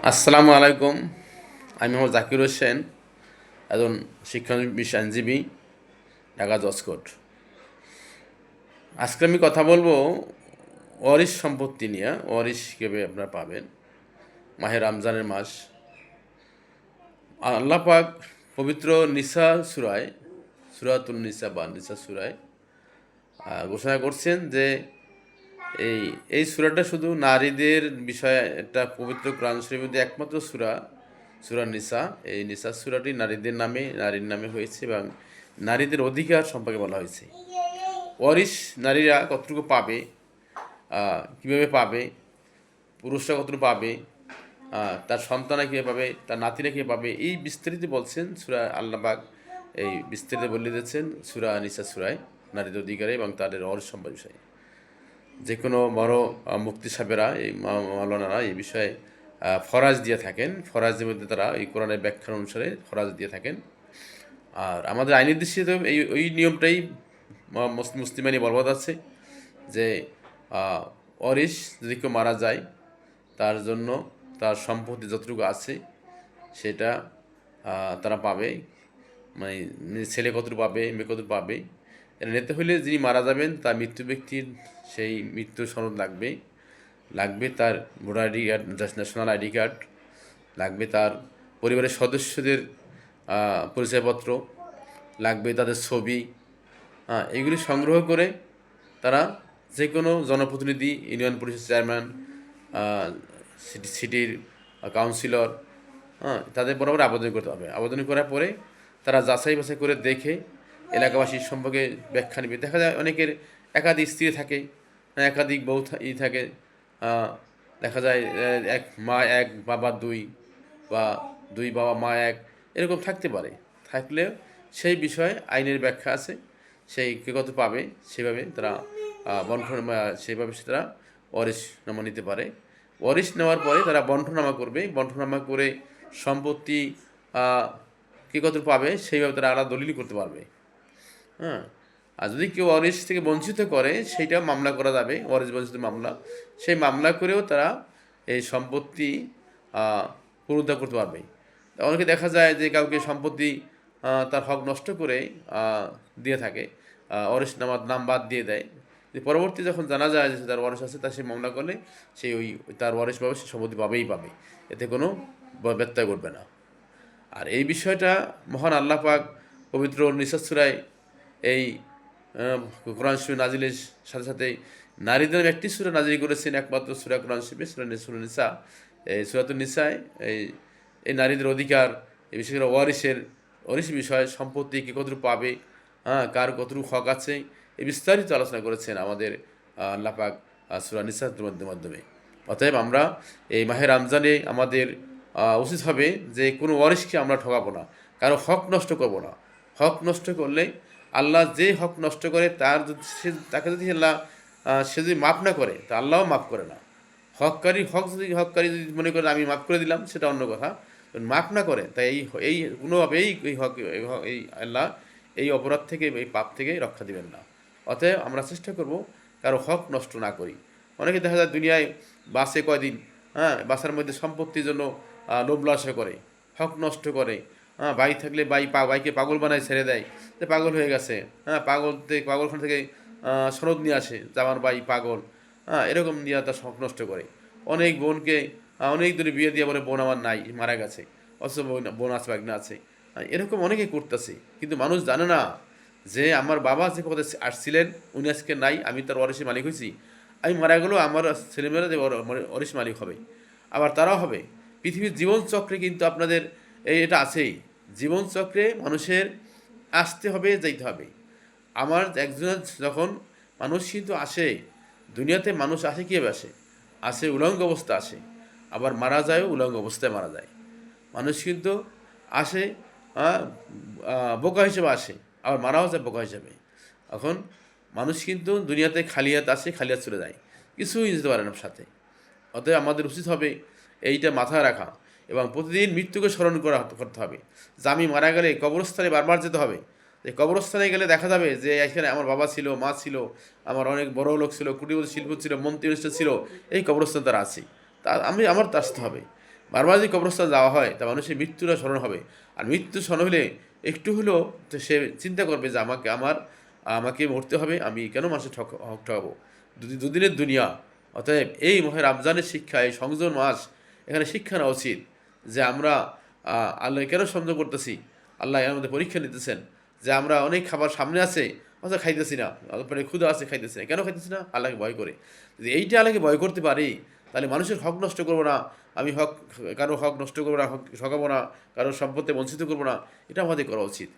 আসসালামু আলাইকুম। আমি মোহাম্মদ জাকির হোসেন, একজন শিক্ষানবিশ আইনজীবী, ঢাকা জজ কোর্ট। আজকে আমি কথা বলবো ওয়ারিশ সম্পত্তি নিয়ে। ওয়ারিশ কীভাবে আপনারা পাবেন। মাহে রমজানের মাস, আল্লাহ পাক পবিত্র নিসা সূরায়, সূরাতুন নিসা বা নিসা সূরায় ঘোষণা করছেন যে এই এই সূরাটা শুধু নারীদের বিষয়ে একটা পবিত্র কোরআন শরীফের মধ্যে একমাত্র সূরা, সূরা নিসা। এই নিসা সূরাটি নারীদের নামে, নারীর নামে হয়েছে এবং নারীদের অধিকার সম্পর্কে বলা হয়েছে। ওয়ারিশ নারীরা কতটুকু পাবে, কীভাবে পাবে, পুরুষরা কতটুকু পাবে, তার সন্তানরা কীভাবে পাবে, তার নাতিরা কীভাবে পাবে, এই বিস্তারিত বলছেন সূরা আল্লাহ পাক। এই বিস্তারিত বলে দিয়েছেন সূরা নিসা সূরায় নারীদের অধিকারে এবং তাদের ওয়ারিশ সম্পদ বিষয়ে। যে কোনো বড় মুফতি সাহেবেরা, এই মাওলানারা এই বিষয়ে ফরাজ দিয়ে থাকেন। ফরাজের মধ্যে তারা এই কোরআনের ব্যাখ্যা অনুসারে ফরাজ দিয়ে থাকেন। আর আমাদের আইন নির্দেশিত ওই নিয়মটাই মুসলিম আইনে বলবৎ আছে যে ওয়ারিশ যদি কেউ মারা যায়, তার জন্য তার সম্পত্তি যতটুকু আছে সেটা তারা পাবে। মানে ছেলে কতটুকু পাবে, মেয়ে কতটুকু পাবে। এটা নিতে হলে যিনি মারা যাবেন তার মৃত্যু ব্যক্তির সেই মৃত্যু সনদ লাগবে, লাগবে তার voter ID card, national ID card লাগবে, তার পরিবারের সদস্যদের পরিচয়পত্র লাগবে, তাদের ছবি। এগুলি সংগ্রহ করে তারা যে কোনো জনপ্রতিনিধি, ইউনিয়ন পরিষদ চেয়ারম্যান, সিটির কাউন্সিলর, তাদের বরাবর আবেদন করতে হবে। আবেদন করার পরে তারা যাচাই বাছাই করে দেখে এলাকাবাসীর সম্পর্কে ব্যাখ্যা নেবে। দেখা যায় অনেকের একাধিক স্ত্রী থাকে, একাধিক বউ থাকে। দেখা যায় এক মা এক, বাবা দুই, বা দুই বাবা মা এক, এরকম থাকতে পারে। থাকলেও সেই বিষয়ে আইনের ব্যাখ্যা আছে, সেই কে কত পাবে সেভাবে তারা সেইভাবে তারা ওয়ারিশনামা নিতে পারে। ওয়ারিশ নেওয়ার পরে তারা বন্টনামা করবে। বন্টনামা করে সম্পত্তি কে কত পাবে সেইভাবে তারা আলাদা দলিল করতে পারবে। হ্যাঁ, আর যদি কেউ ওয়ারিশ থেকে বঞ্চিত করে সেইটা মামলা করা যাবে, ওয়ারিশ বঞ্চিত মামলা। সেই মামলা করেও তারা এই সম্পত্তি পুনরুদ্ধার করতে পারবে। অনেকে দেখা যায় যে কাউকে সম্পত্তি তার হক নষ্ট করে দিয়ে থাকে, ওয়ারিশ নামার নাম বাদ দিয়ে দেয়। যে পরবর্তী যখন জানা যায় যে তার ওয়ারিশ আছে, তার সে মামলা করলে সেই তার ওয়ারিশ পাবে, সে সম্পত্তি পাবেই পাবে, এতে কোনো ব্যত্যয় ঘটবে না। আর এই বিষয়টা মহান আল্লাহ পাক পবিত্র নিসা সূরায় এই কোরআন শরীফ নাজিলের সাথে সাথে নারীদের একটি সূরা নাজিল করেছেন, একমাত্র সূরা কোরআন শরীফে, সূরা নিসা। এই সূরাতুন নিসায় এই এই নারীদের অধিকার, এই বিশেষ করে ওয়ারিশ বিষয়, সম্পত্তি কী কতটুকু পাবে, কার কতটুকু হক আছে, এই বিস্তারিত আলোচনা করেছেন আমাদের আল্লাহ পাক সূরা নিসার মাধ্যমে। অতএব আমরা এই মাহে রমজানে আমাদের উচিত হবে যে কোনো ওয়ারিশকে আমরা ঠকাবো না, কারো হক নষ্ট করব না। হক নষ্ট করলে আল্লাহ যে হক নষ্ট করে তার যদি তাকে যদি আল্লাহ সে যদি মাফ না করে, তা আল্লাহও মাফ করে না। হককারী যদি মনে করে আমি মাফ করে দিলাম, সেটা অন্য কথা। মাফ না করে, তাই এই কোনোভাবেই এই আল্লাহ এই অপরাধ থেকে, এই পাপ থেকে রক্ষা দিবেন না। অতএব আমরা চেষ্টা করব কারো হক নষ্ট না করি। অনেকে দেখা যায় দুনিয়ায় বাসে কয়দিন, বাসার মধ্যে সম্পত্তির জন্য লোভ লালসা করে, হক নষ্ট করে। বাইক থাকলে বাইকে পাগল বানায় ছেড়ে দেয়, যে পাগল হয়ে গেছে। পাগলখান থেকে সনদ নিয়ে আসে যে আমার ভাই পাগল। এরকম নিয়ে তার শখ নষ্ট করে। অনেক বোনকে অনেক দূরে বিয়ে দিয়ে বলে বোন আমার নাই, মারা গেছে, অথচ বোন আছে, বাগনা আছে। এরকম অনেকেই করতেছে, কিন্তু মানুষ জানে না যে আমার বাবা যে পদে আসছিলেন উনি আজকে নাই, আমি তার ওয়ারিশের মালিক হয়েছি। আমি মারা গেলেও আমার ছেলেমেয়েরা যে ওয়ারিশ মালিক হবে, আবার তারাও হবে। পৃথিবীর জীবনচক্রে কিন্তু আপনাদের এটা আছেই। জীবনচক্রে মানুষের আসতে হবে, যাইতে হবে। আমার একজনের যখন মানুষ কিন্তু আসে, দুনিয়াতে মানুষ আসে কীভাবে আসে? আসে উলঙ্গ অবস্থা আসে, আবার মারা যায়ও উলঙ্গ অবস্থায় মারা যায়। মানুষ কিন্তু আসে বোকা হিসেবে আসে, আবার মারাও যায় বোকা হিসেবে। এখন মানুষ কিন্তু দুনিয়াতে খালি হাত আসে, খালি হাত চলে যায়, কিছুই যেতে পারে না সাথে। অতএব আমাদের উচিত হবে এইটা মাথায় রাখা এবং প্রতিদিন মৃত্যুকে স্মরণ করতে হবে। যে আমি মারা গেলে কবরস্থানে বারবার যেতে হবে। যে কবরস্থানে গেলে দেখা যাবে যে এখানে আমার বাবা ছিল, মা ছিল, আমার অনেক বড় লোক ছিল, কুটিপতি শিল্প ছিল, মন্ত্রী ছিল, এই কবরস্থান তারা আছে। তা আমার তা আসতে হবে। বারবার যদি কবরস্থান যাওয়া হয় তা মানুষের মৃত্যুটা স্মরণ হবে। আর মৃত্যু স্মরণ হলে একটু হলেও তো সে চিন্তা করবে যে আমাকে মরতে হবে, আমি কেন মানুষের হক ঠকাবো। দুদিনের দুনিয়া। অতএব এই মাহে রমজানের শিক্ষা, এই সংযম মাস, এখানে শিক্ষা নেওয়া উচিত যে আমরা আল্লাহ কেন সংযম করতেছি। আল্লাহ এর মধ্যে পরীক্ষা নিতেছেন যে আমরা অনেক খাবার সামনে আছে অথচ খাইতেছি না, তারপরে ক্ষুধা আছে খাইতেছি না, কেন খাইতেছি না? আল্লাহকে ভয় করে। যদি এইটা আল্লাহকে ভয় করতে পারি তাহলে মানুষের হক নষ্ট করবো না, আমি কারো হক নষ্ট করবো না, হক ঠকাবো না, কারো সম্পত্তি বঞ্চিত করবো না, এটা আমাদের করা উচিত।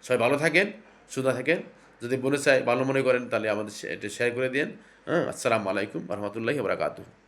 সবাই ভালো থাকেন, সুস্থ থাকেন। যদি বলে চাই ভালো মনে করেন তাহলে আমাদের এটা শেয়ার করে দিন। হ্যাঁ, আসসালামু আলাইকুম রহমতুল্লাহি ওয়া বারাকাতুহু।